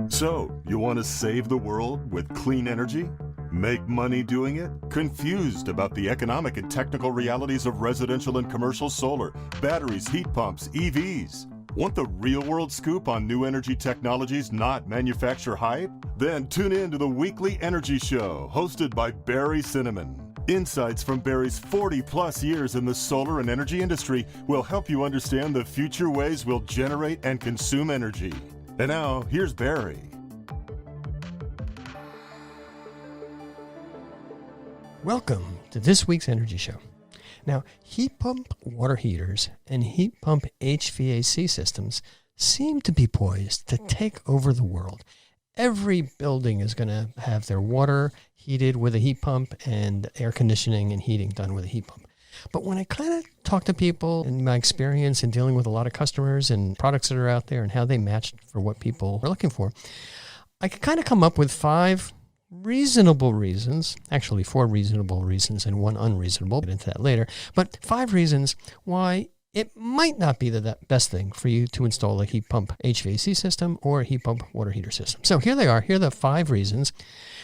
So, you want to save the world with clean energy? Make money doing it? Confused about the economic and technical realities of residential and commercial solar, batteries, heat pumps, EVs? Want the real-world scoop on new energy technologies, not manufacturer hype? Then tune in to the Weekly Energy Show, hosted by Barry Cinnamon. Insights from Barry's 40-plus years in the solar and energy industry will help you understand the future ways we'll generate and consume energy. And now, here's Barry. Welcome to this week's Energy Show. Now, heat pump water heaters and heat pump HVAC systems seem to be poised to take over the world. Every building is going to have their water heated with a heat pump and air conditioning and heating done with a heat pump. But when I kind of talk to people and my experience in dealing with a lot of customers and products that are out there and how they match for what people are looking for, I could kind of come up with 5 reasonable reasons, actually 4 reasonable reasons and 1 unreasonable, get into that later, but 5 reasons why it might not be the best thing for you to install a heat pump HVAC system or a heat pump water heater system. So here they are. Here are the 5 reasons.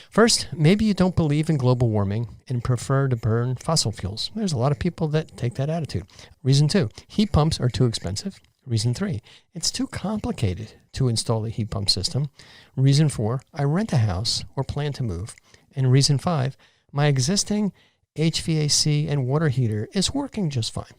First, maybe you don't believe in global warming and prefer to burn fossil fuels. There's a lot of people that take that attitude. Reason 2, heat pumps are too expensive. Reason 3, it's too complicated to install a heat pump system. Reason 4, I rent a house or plan to move. And reason 5, my existing HVAC and water heater is working just fine.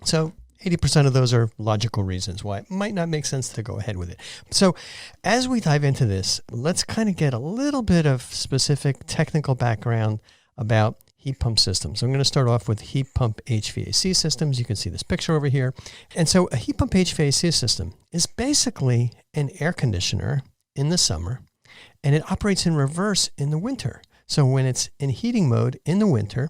So 80% of those are logical reasons why it might not make sense to go ahead with it. So as we dive into this, let's kind of get a little bit of specific technical background about heat pump systems. I'm going to start off with heat pump HVAC systems. You can see this picture over here. And so a heat pump HVAC system is basically an air conditioner in the summer, and it operates in reverse in the winter. So when it's in heating mode in the winter,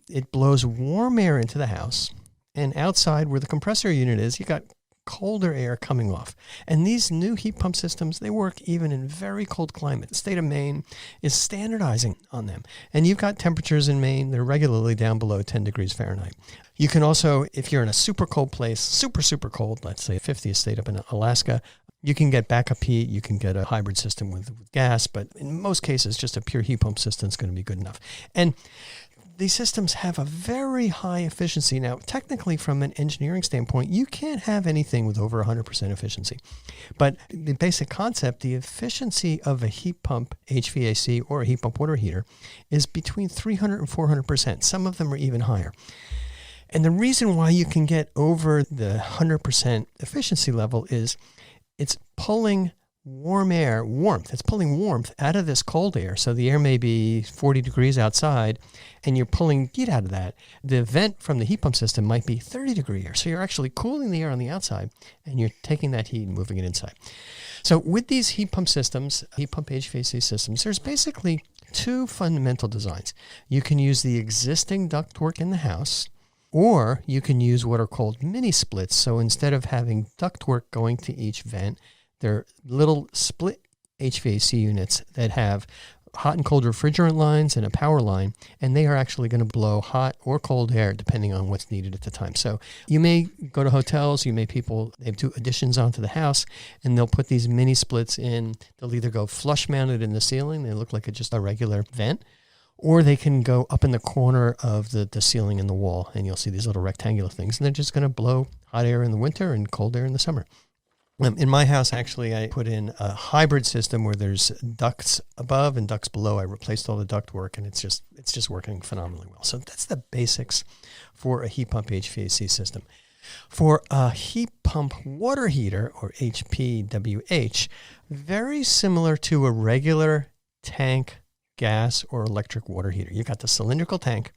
it blows warm air into the house, and outside where the compressor unit is, you got colder air coming off. And these new heat pump systems, they work even in very cold climate. The state of Maine is standardizing on them. And you've got temperatures in Maine that are regularly down below 10 degrees Fahrenheit. You can also, if you're in a super cold place, super cold, let's say 50th state up in Alaska, you can get backup heat, you can get a hybrid system with gas, but in most cases, just a pure heat pump system is going to be good enough. And these systems have a very high efficiency. Now, technically, from an engineering standpoint, you can't have anything with over 100% efficiency. But the basic concept, the efficiency of a heat pump HVAC or a heat pump water heater is between 300 and 400%. Some of them are even higher. And the reason why you can get over the 100% efficiency level is it's pulling warmth. It's pulling warmth out of this cold air. So the air may be 40 degrees outside and you're pulling heat out of that. The vent from the heat pump system might be 30 degree air. So you're actually cooling the air on the outside and you're taking that heat and moving it inside. So with these heat pump systems, heat pump HVAC systems, there's basically 2 fundamental designs. You can use the existing ductwork in the house, or you can use what are called mini splits. So instead of having ductwork going to each vent, they're little split HVAC units that have hot and cold refrigerant lines and a power line, and they are actually going to blow hot or cold air depending on what's needed at the time. So you may go to hotels, they do additions onto the house, and they'll put these mini splits in. They'll either go flush mounted in the ceiling, they look like just a regular vent, or they can go up in the corner of the ceiling and the wall, and you'll see these little rectangular things, and they're just going to blow hot air in the winter and cold air in the summer. In my house, actually, I put in a hybrid system where there's ducts above and ducts below. I replaced all the duct work, and it's just working phenomenally well. So that's the basics for a heat pump HVAC system. For a heat pump water heater, or HPWH, very similar to a regular tank gas or electric water heater. You've got the cylindrical tank.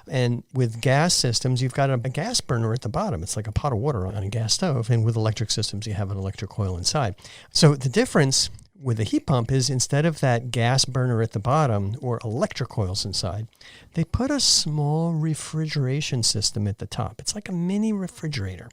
And with gas systems, you've got a gas burner at the bottom. It's like a pot of water on a gas stove. And with electric systems, you have an electric coil inside. So the difference with a heat pump is instead of that gas burner at the bottom or electric coils inside, they put a small refrigeration system at the top. It's like a mini refrigerator,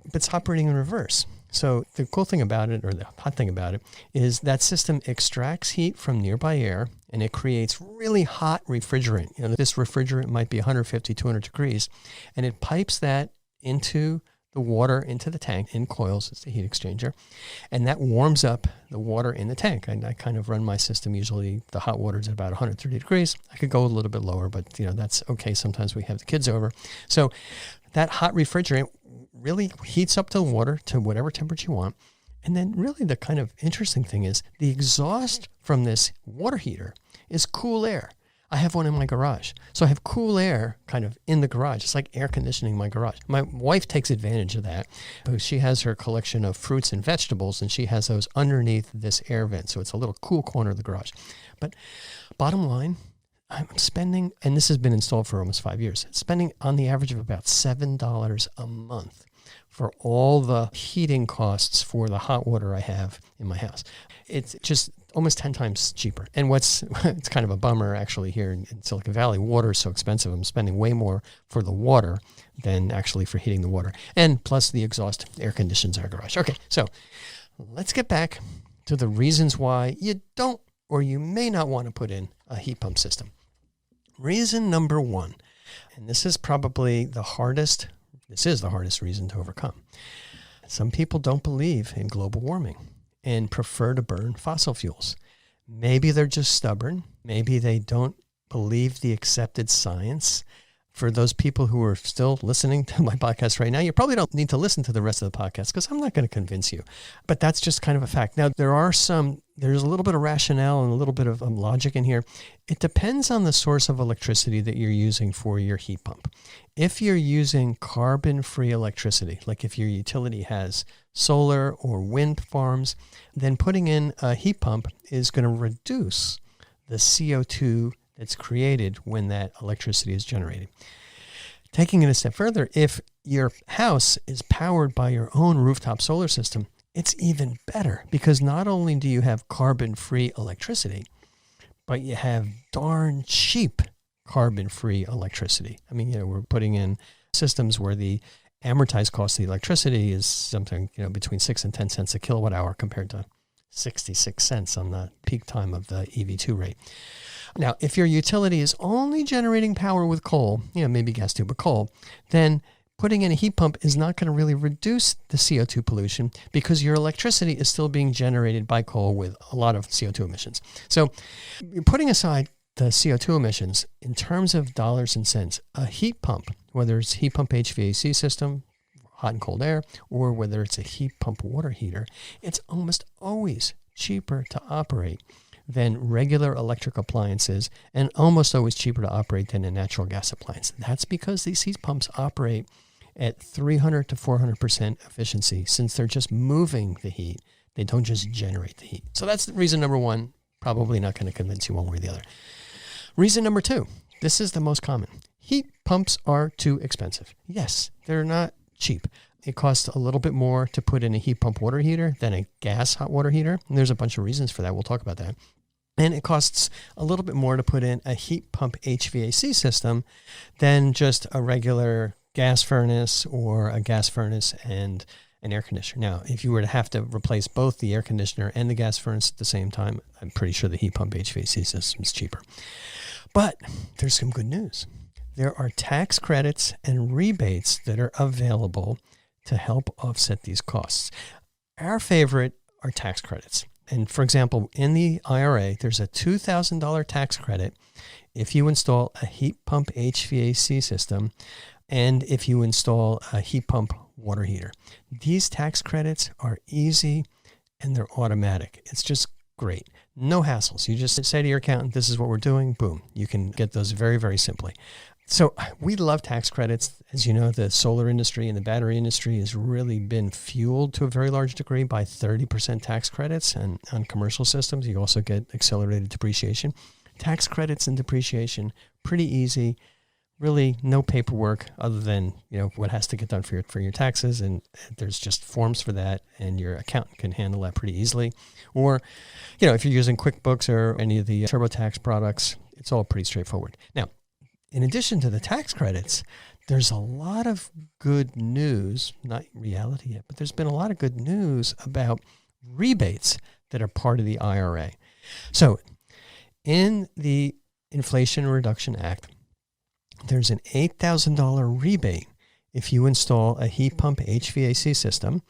but it's operating in reverse. So the cool thing about it, or the hot thing about it, is that system extracts heat from nearby air and it creates really hot refrigerant. This refrigerant might be 150, 200 degrees, and it pipes that into the water into the tank in coils. It's the heat exchanger. And that warms up the water in the tank. I kind of run my system. Usually the hot water is at about 130 degrees. I could go a little bit lower, but that's okay. Sometimes we have the kids over. So that hot refrigerant really heats up the water to whatever temperature you want. And then really the kind of interesting thing is the exhaust from this water heater is cool air. I have one in my garage. So I have cool air kind of in the garage. It's like air conditioning my garage. My wife takes advantage of that because she has her collection of fruits and vegetables, and she has those underneath this air vent. So it's a little cool corner of the garage. But bottom line, I'm spending, and this has been installed for almost 5 years, spending on the average of about $7 a month for all the heating costs for the hot water I have in my house. It's just almost 10 times cheaper. And it's kind of a bummer actually here in Silicon Valley, water is so expensive. I'm spending way more for the water than actually for heating the water. And plus the exhaust air conditions our garage. Okay, so let's get back to the reasons why you don't or you may not want to put in a heat pump system. Reason number one, and this is the hardest reason to overcome. Some people don't believe in global warming and prefer to burn fossil fuels. Maybe they're just stubborn. Maybe they don't believe the accepted science. For those people who are still listening to my podcast right now, you probably don't need to listen to the rest of the podcast because I'm not going to convince you. But that's just kind of a fact. Now, there's a little bit of rationale and a little bit of logic in here. It depends on the source of electricity that you're using for your heat pump. If you're using carbon-free electricity, like if your utility has solar or wind farms, then putting in a heat pump is going to reduce the CO2 that's created when that electricity is generated. Taking it a step further, if your house is powered by your own rooftop solar system, it's even better because not only do you have carbon-free electricity, but you have darn cheap carbon-free electricity. I mean, we're putting in systems where the amortized cost of the electricity is something, between 6 and 10 cents a kilowatt hour compared to 66 cents on the peak time of the EV2 rate. Now, if your utility is only generating power with coal, maybe gas too, but coal, then putting in a heat pump is not going to really reduce the CO2 pollution because your electricity is still being generated by coal with a lot of CO2 emissions. So you're putting aside the CO2 emissions in terms of dollars and cents. A heat pump, whether it's heat pump HVAC system, hot and cold air, or whether it's a heat pump water heater, it's almost always cheaper to operate than regular electric appliances and almost always cheaper to operate than a natural gas appliance. That's because these heat pumps operate at 300 to 400% efficiency since they're just moving the heat. They don't just generate the heat. So that's reason number one, probably not going to convince you one way or the other. Reason number two, this is the most common. Heat pumps are too expensive. Yes, they're not cheap. It costs a little bit more to put in a heat pump water heater than a gas hot water heater. And there's a bunch of reasons for that. We'll talk about that. And it costs a little bit more to put in a heat pump HVAC system than just a regular gas furnace or a gas furnace and an air conditioner. Now, if you were to have to replace both the air conditioner and the gas furnace at the same time, I'm pretty sure the heat pump HVAC system is cheaper. But there's some good news. There are tax credits and rebates that are available to help offset these costs. Our favorite are tax credits. And for example, in the IRA, there's a $2,000 tax credit if you install a heat pump HVAC system and if you install a heat pump water heater. These tax credits are easy and they're automatic. It's just great. No hassles. You just say to your accountant, this is what we're doing. Boom. You can get those very, very simply. So we love tax credits. As you know, the solar industry and the battery industry has really been fueled to a very large degree by 30% tax credits. And on commercial systems, you also get accelerated depreciation. Tax credits and depreciation, pretty easy. Really no paperwork other than, what has to get done for your taxes. And there's just forms for that. And your accountant can handle that pretty easily. Or, if you're using QuickBooks or any of the TurboTax products, it's all pretty straightforward. Now, in addition to the tax credits, there's a lot of good news, not reality yet, but there's been a lot of good news about rebates that are part of the IRA. So in the Inflation Reduction Act, there's an $8,000 rebate if you install a heat pump HVAC system,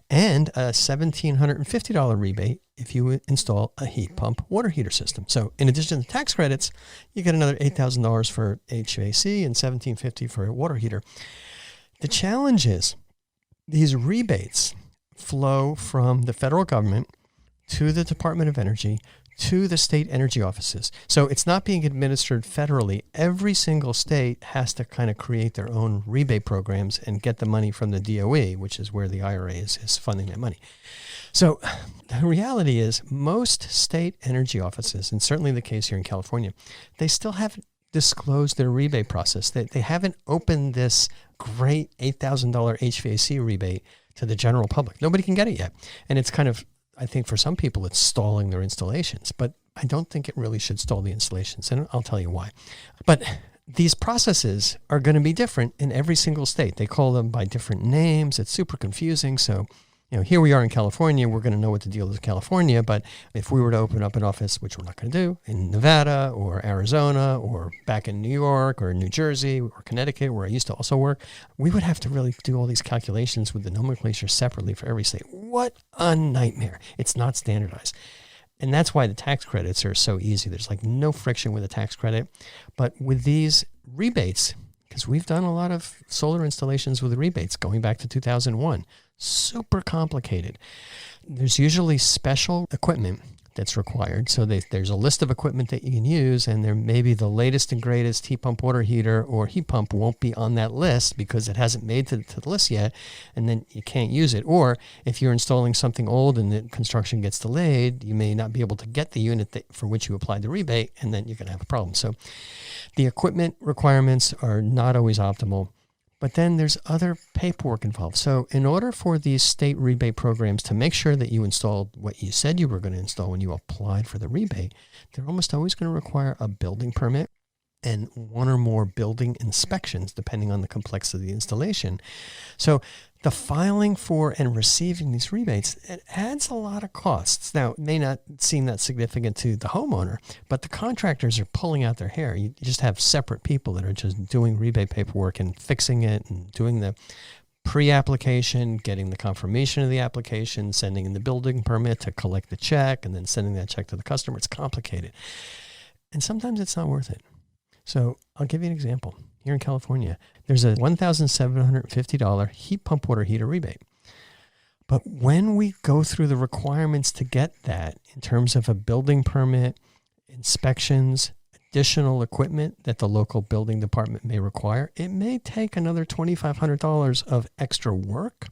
and a $1,750 rebate if you install a heat pump water heater system. So in addition to tax credits, you get another $8,000 for HVAC and $1,750 for a water heater. The challenge is these rebates flow from the federal government to the Department of Energy to the state energy offices. So it's not being administered federally. Every single state has to kind of create their own rebate programs and get the money from the DOE, which is where the IRA is funding that money. So the reality is most state energy offices, and certainly the case here in California, they still haven't disclosed their rebate process. They haven't opened this great $8,000 HVAC rebate to the general public. Nobody can get it yet. And it's kind of, I think for some people, it's stalling their installations, but I don't think it really should stall the installations, and I'll tell you why. But these processes are going to be different in every single state. They call them by different names. It's super confusing. So, here we are in California. We're going to know what the deal is in California, but if we were to open up an office, which we're not going to do, in Nevada or Arizona or back in New York or New Jersey or Connecticut, where I used to also work, we would have to really do all these calculations with the nomenclature separately for every state. What a nightmare. It's not standardized. And that's why the tax credits are so easy. There's like no friction with a tax credit. But with these rebates, because we've done a lot of solar installations with rebates going back to 2001, super complicated. There's usually special equipment that's required. So there's a list of equipment that you can use, and there may be the latest and greatest heat pump water heater or heat pump won't be on that list because it hasn't made to the list yet, and then you can't use it. Or if you're installing something old and the construction gets delayed, you may not be able to get the unit for which you applied the rebate, and then you're going to have a problem. So the equipment requirements are not always optimal. But then there's other paperwork involved. So in order for these state rebate programs to make sure that you installed what you said you were going to install when you applied for the rebate, they're almost always going to require a building permit and one or more building inspections, depending on the complexity of the installation. So the filing for and receiving these rebates, it adds a lot of costs. Now, it may not seem that significant to the homeowner, but the contractors are pulling out their hair. You just have separate people that are just doing rebate paperwork and fixing it and doing the pre-application, getting the confirmation of the application, sending in the building permit to collect the check, and then sending that check to the customer. It's complicated. And sometimes it's not worth it. So I'll give you an example. Here in California, there's a $1,750 heat pump water heater rebate. But when we go through the requirements to get that in terms of a building permit, inspections, additional equipment that the local building department may require, it may take another $2,500 of extra work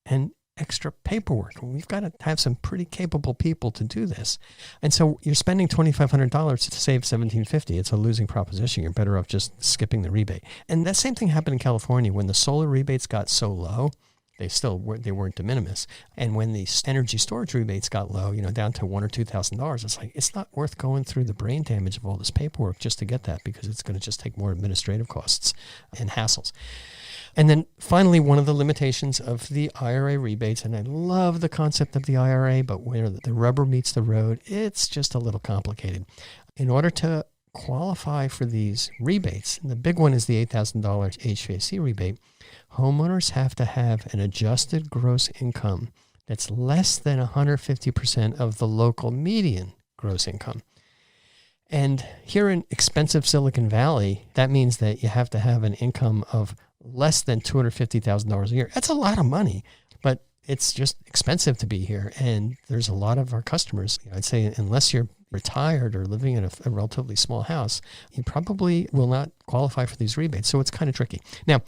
and extra paperwork. We've got to have some pretty capable people to do this. And so you're spending $2,500 to save $1,750. It's a losing proposition. You're better off just skipping the rebate. And that same thing happened in California when the solar rebates got so low. They weren't de minimis. And when the energy storage rebates got low, down to $1,000 or $2,000, it's like, it's not worth going through the brain damage of all this paperwork just to get that, because it's going to just take more administrative costs and hassles. And then finally, one of the limitations of the IRA rebates, and I love the concept of the IRA, but where the rubber meets the road, it's just a little complicated. In order to qualify for these rebates, and the big one is the $8,000 HVAC rebate, homeowners have to have an adjusted gross income that's less than 150% of the local median gross income. And here in expensive Silicon Valley, that means that you have to have an income of less than $250,000 a year. That's a lot of money, but it's just expensive to be here. And there's a lot of our customers, I'd say, unless you're retired or living in a relatively small house, you probably will not qualify for these rebates. So it's kind of tricky. Now,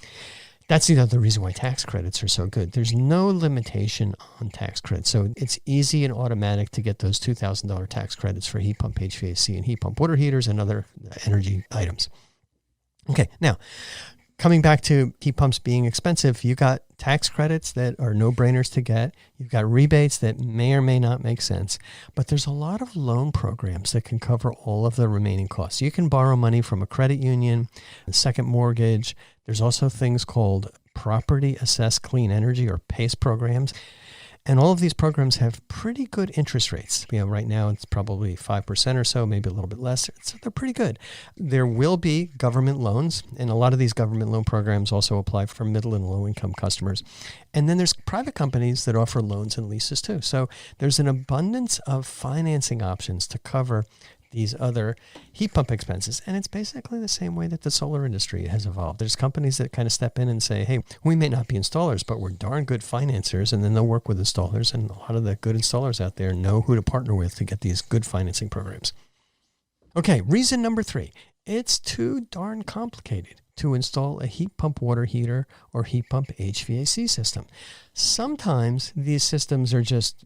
that's the other reason why tax credits are so good. There's no limitation on tax credits. So it's easy and automatic to get those $2,000 tax credits for heat pump HVAC and heat pump water heaters and other energy items. Okay, now, coming back to heat pumps being expensive, you got tax credits that are no-brainers to get. You've got rebates that may or may not make sense. But there's a lot of loan programs that can cover all of the remaining costs. You can borrow money from a credit union, a second mortgage. There's also things called property assessed clean energy or PACE programs. And all of these programs have pretty good interest rates. Right now it's probably 5% or so, maybe a little bit less. So they're pretty good. There will be government loans, and a lot of these government loan programs also apply for middle and low income customers. And then there's private companies that offer loans and leases too. So there's an abundance of financing options to cover these other heat pump expenses. And it's basically the same way that the solar industry has evolved. There's companies that kind of step in and say, hey, we may not be installers, but we're darn good financiers. And then they'll work with installers. And a lot of the good installers out there know who to partner with to get these good financing programs. Okay, reason number 3. It's too darn complicated to install a heat pump water heater or heat pump HVAC system. Sometimes these systems are just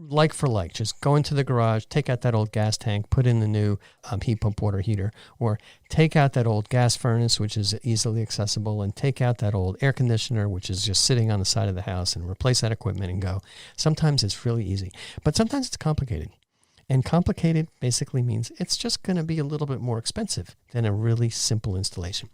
like for like. Just go into the garage, take out that old gas tank, put in the new heat pump water heater, or take out that old gas furnace, which is easily accessible, and take out that old air conditioner, which is just sitting on the side of the house, and replace that equipment and go. Sometimes it's really easy, but sometimes it's complicated. And complicated basically means it's just going to be a little bit more expensive than a really simple installation.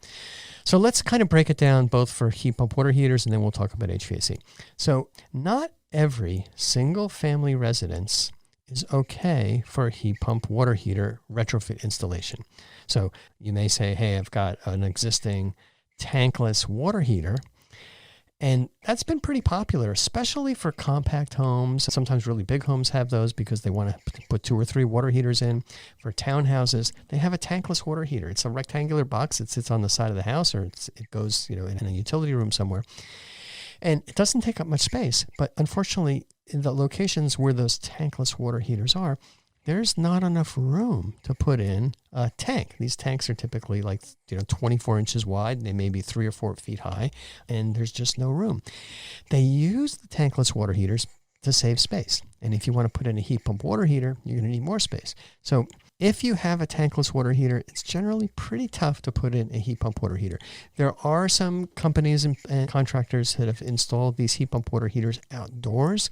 So let's kind of break it down both for heat pump water heaters, and then we'll talk about HVAC. So not every single family residence is okay for a heat pump water heater retrofit installation. So you may say, hey, I've got an existing tankless water heater. And that's been pretty popular, especially for compact homes. Sometimes really big homes have those because they want to put 2 or 3 water heaters in. For townhouses, they have a tankless water heater. It's a rectangular box that sits on the side of the house, or it goes, in a utility room somewhere. And it doesn't take up much space. But unfortunately, in the locations where those tankless water heaters are, there's not enough room to put in a tank. These tanks are typically 24 inches wide. They may be 3 or 4 feet high, and there's just no room. They use the tankless water heaters to save space. And if you want to put in a heat pump water heater, you're going to need more space. So if you have a tankless water heater, it's generally pretty tough to put in a heat pump water heater. There are some companies and contractors that have installed these heat pump water heaters outdoors,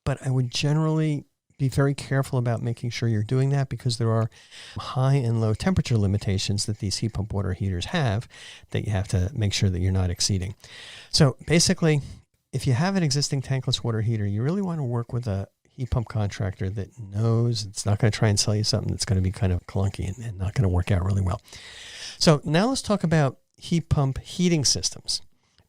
but I would generally be very careful about making sure you're doing that, because there are high and low temperature limitations that these heat pump water heaters have that you have to make sure that you're not exceeding. So basically, if you have an existing tankless water heater, you really want to work with a heat pump contractor that knows it's not going to try and sell you something that's going to be kind of clunky and not going to work out really well. So now let's talk about heat pump heating systems.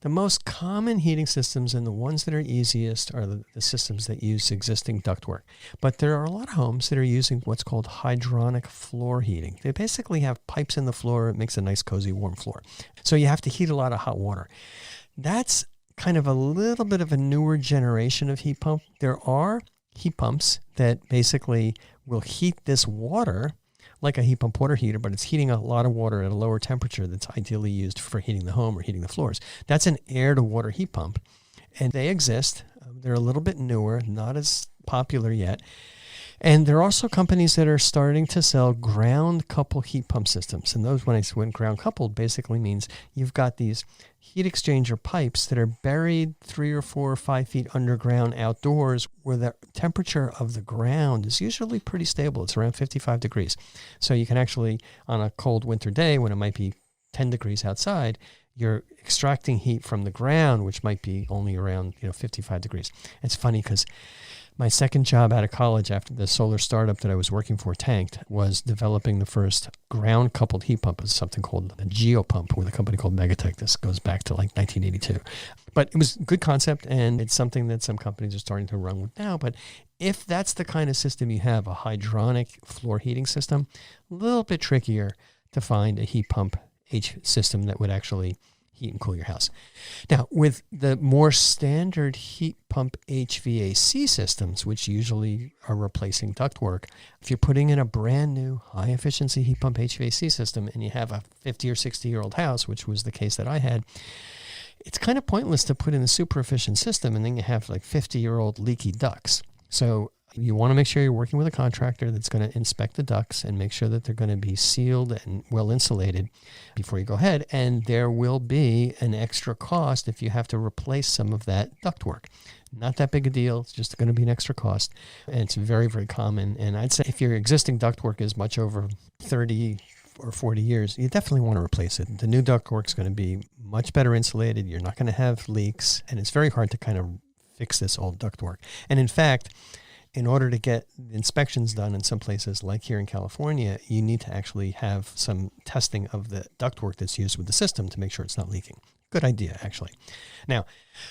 The most common heating systems and the ones that are easiest are the systems that use existing ductwork. But there are a lot of homes that are using what's called hydronic floor heating. They basically have pipes in the floor. It makes a nice, cozy, warm floor. So you have to heat a lot of hot water. That's kind of a little bit of a newer generation of heat pump. There are heat pumps that basically will heat this water like a heat pump water heater, but it's heating a lot of water at a lower temperature that's ideally used for heating the home or heating the floors. That's an air-to-water heat pump, and they exist. They're a little bit newer, not as popular yet. And there are also companies that are starting to sell ground-coupled heat pump systems. And those, when ground-coupled, basically means you've got these heat exchanger pipes that are buried 3 or 4 or 5 feet underground outdoors, where the temperature of the ground is usually pretty stable. It's around 55 degrees. So you can actually, on a cold winter day when it might be 10 degrees outside, you're extracting heat from the ground, which might be only around 55 degrees. It's funny because my second job out of college after the solar startup that I was working for tanked was developing the first ground-coupled heat pump. It's something called a geopump with a company called Megatech. This goes back to 1982. But it was a good concept, and it's something that some companies are starting to run with now. But if that's the kind of system you have, a hydronic floor heating system, a little bit trickier to find a heat pump system that would actually heat and cool your house. Now, with the more standard heat pump HVAC systems, which usually are replacing ductwork, if you're putting in a brand new high-efficiency heat pump HVAC system and you have a 50 or 60-year-old house, which was the case that I had, it's kind of pointless to put in a super efficient system and then you have 50-year-old leaky ducts. So you want to make sure you're working with a contractor that's going to inspect the ducts and make sure that they're going to be sealed and well insulated before you go ahead. And there will be an extra cost if you have to replace some of that ductwork. Not that big a deal. It's just going to be an extra cost. And it's very, very common. And I'd say if your existing ductwork is much over 30 or 40 years, you definitely want to replace it. The new ductwork is going to be much better insulated. You're not going to have leaks. And it's very hard to kind of fix this old ductwork. And in fact, in order to get inspections done in some places like here in California, you need to actually have some testing of the ductwork that's used with the system to make sure it's not leaking. Good idea, actually. Now,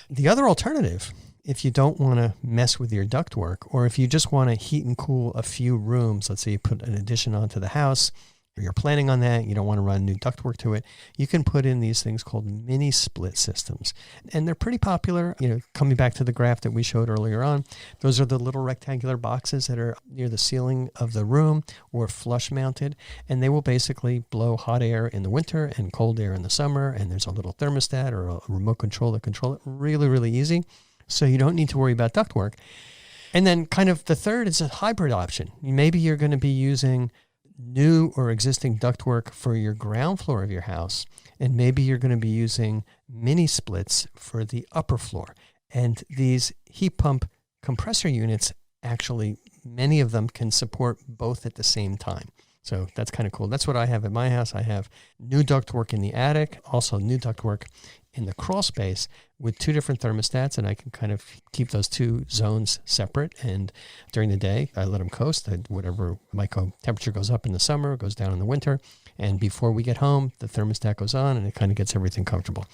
the other alternative, if you don't want to mess with your ductwork, or if you just want to heat and cool a few rooms, let's say you put an addition onto the house, or you're planning on that, you don't want to run new ductwork to it, you can put in these things called mini split systems. And they're pretty popular. Coming back to the graph that we showed earlier on, those are the little rectangular boxes that are near the ceiling of the room or flush mounted, and they will basically blow hot air in the winter and cold air in the summer, and there's a little thermostat or a remote control to control it. Really, really easy. So you don't need to worry about ductwork. And then kind of the third is a hybrid option. Maybe you're going to be using new or existing ductwork for your ground floor of your house, and maybe you're going to be using mini splits for the upper floor. And these heat pump compressor units, actually, many of them can support both at the same time. So that's kind of cool. That's what I have at my house. I have new ductwork in the attic, also new ductwork in the crawl space with two different thermostats, and I can kind of keep those two zones separate. And during the day, I let them coast. Whatever might go, temperature goes up in the summer, goes down in the winter. And before we get home, the thermostat goes on, and it kind of gets everything comfortable.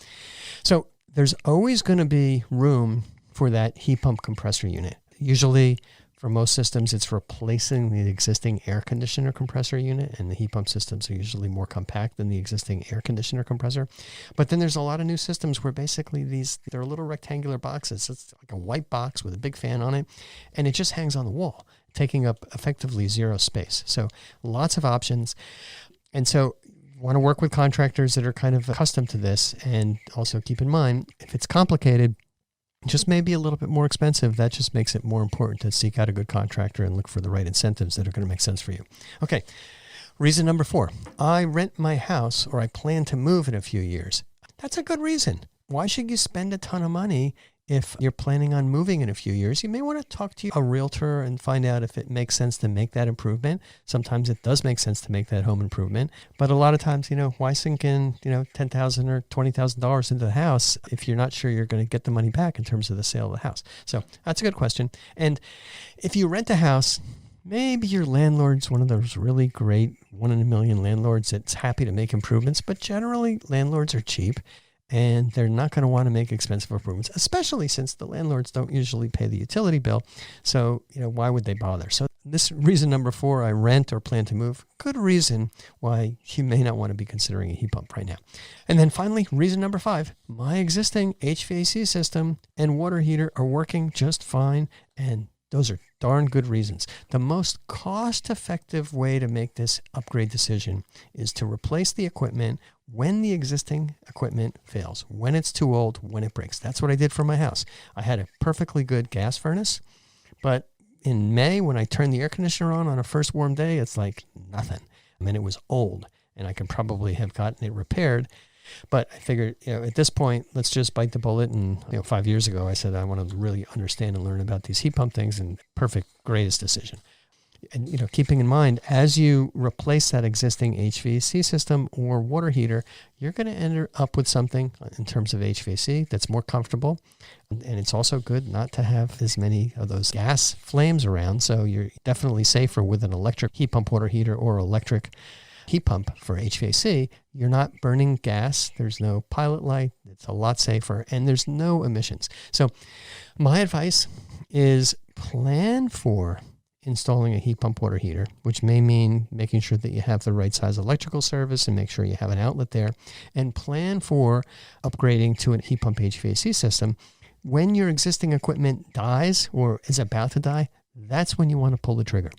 So there's always going to be room for that heat pump compressor unit. Usually, for most systems, it's replacing the existing air conditioner compressor unit, and the heat pump systems are usually more compact than the existing air conditioner compressor. But then there's a lot of new systems where basically they're little rectangular boxes. It's like a white box with a big fan on it, and it just hangs on the wall, taking up effectively zero space. So lots of options. And so want to work with contractors that are kind of accustomed to this, and also keep in mind, if it's complicated, just maybe a little bit more expensive, that just makes it more important to seek out a good contractor and look for the right incentives that are going to make sense for you. Okay, reason number 4, I rent my house, or I plan to move in a few years. That's a good reason. Why should you spend a ton of money if you're planning on moving in a few years? You may want to talk to a realtor and find out if it makes sense to make that improvement. Sometimes it does make sense to make that home improvement, but a lot of times, why sink in, $10,000 or $20,000 into the house if you're not sure you're going to get the money back in terms of the sale of the house? So that's a good question. And if you rent a house, maybe your landlord's one of those really great 1 in a million landlords that's happy to make improvements, but generally landlords are cheap. And they're not going to want to make expensive improvements, especially since the landlords don't usually pay the utility bill. So, why would they bother? So this reason number 4, I rent or plan to move, good reason why you may not want to be considering a heat pump right now. And then finally, reason number 5, my existing HVAC system and water heater are working just fine, and those are darn good reasons. The most cost-effective way to make this upgrade decision is to replace the equipment when the existing equipment fails, when it's too old, when it breaks. That's what I did for my house. I had a perfectly good gas furnace, but in May, when I turned the air conditioner on a first warm day, it's like nothing. It was old, and I could probably have gotten it repaired. But I figured, at this point, let's just bite the bullet. And 5 years ago, I said I want to really understand and learn about these heat pump things, and greatest decision. And keeping in mind, as you replace that existing HVAC system or water heater, you're going to end up with something in terms of HVAC that's more comfortable. And it's also good not to have as many of those gas flames around. So you're definitely safer with an electric heat pump water heater or electric heat pump for HVAC. You're not burning gas. There's no pilot light. It's a lot safer, and there's no emissions. So my advice is plan for installing a heat pump water heater, which may mean making sure that you have the right size electrical service and make sure you have an outlet there, and plan for upgrading to a heat pump HVAC system. When your existing equipment dies or is about to die, that's when you want to pull the trigger,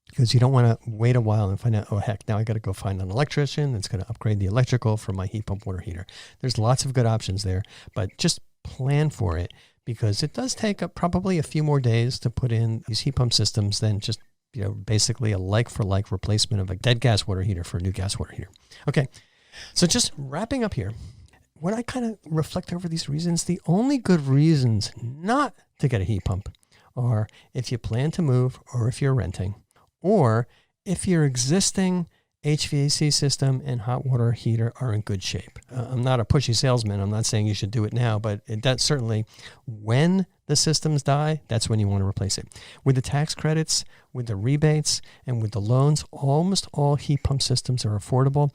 because you don't want to wait a while and find out, oh, heck, now I got to go find an electrician that's going to upgrade the electrical for my heat pump water heater. There's lots of good options there, but just plan for it, because it does take up probably a few more days to put in these heat pump systems than just, basically a like-for-like replacement of a dead gas water heater for a new gas water heater. Okay, so just wrapping up here, when I kind of reflect over these reasons, the only good reasons not to get a heat pump are if you plan to move, or if you're renting, or if your existing HVAC system and hot water heater are in good shape. I'm not a pushy salesman. I'm not saying you should do it now, but that's certainly when the systems die, that's when you want to replace it. With the tax credits, with the rebates, and with the loans, almost all heat pump systems are affordable,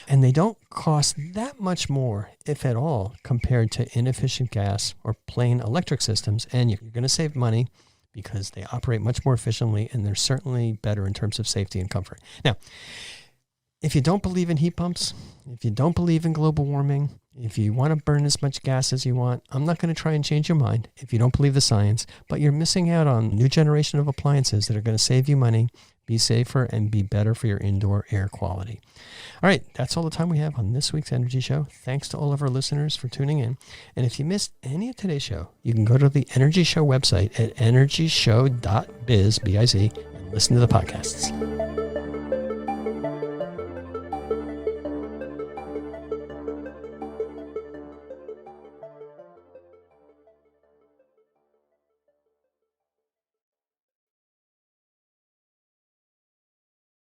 and they don't cost that much more, if at all, compared to inefficient gas or plain electric systems, and you're going to save money because they operate much more efficiently, and they're certainly better in terms of safety and comfort. Now, if you don't believe in heat pumps, if you don't believe in global warming, if you want to burn as much gas as you want, I'm not going to try and change your mind if you don't believe the science, but you're missing out on a new generation of appliances that are going to save you money, be safer, and be better for your indoor air quality. All right, that's all the time we have on this week's Energy Show. Thanks to all of our listeners for tuning in. And if you missed any of today's show, you can go to the Energy Show website at energyshow.biz, B-I-Z, and listen to the podcasts.